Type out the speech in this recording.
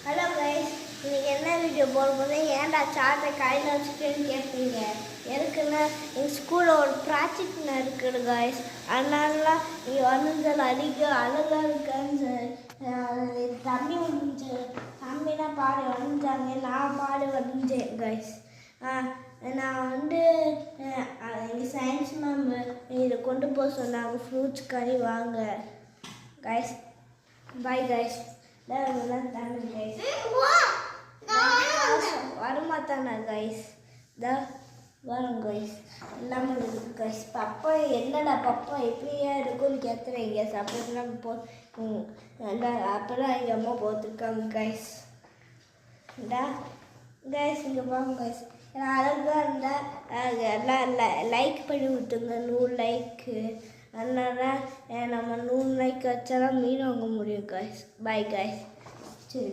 Hello guys, இன்னைக்கு என்ன video போடும்போது ஏன்டா சார்ட்டை கையில் வச்சுட்டுன்னு கேட்பீங்க. எதுக்குன்னா எங்கள் ஸ்கூலில் ஒரு ப்ராஜெக்ட் இருக்குது கைஸ். அதனால நீ வரைஞ்சல் அடிக்க அழகாக இருக்கான்னு தம்பி வந்துச்சு. தம்பினா பாடி வரைஞ்சாங்க, நான் பாடி வரைஞ்சேன் கைஸ். நான் எங்கள் சயின்ஸ் மேம் இதை கொண்டு போக சொன்னாங்க, ஃப்ரூட்ஸ் கறி வாங்க கைஸ். Bye guys. வரமாட்டானா கைஸ்? வரும் கைஸ். எல்லாமே இருக்கு கைஸ். பப்பா என்னடா பப்பா எப்படியா இருக்கும்னு கேட்குறீங்க. சப்போஸ்லாம் அப்போதான் எங்கள் அம்மா போட்டிருக்காங்க கைஸ். கைஸ் இங்கே பாருங்க கைஸ். அழகாக இருந்தால் எல்லாம் லைக் பண்ணி விட்டுங்க. 100 லைக்கு. அதனால நம்ம 100 லைக் வச்சாதான் மீன் வாங்க முடியும் கைஸ். Bye guys. சரி.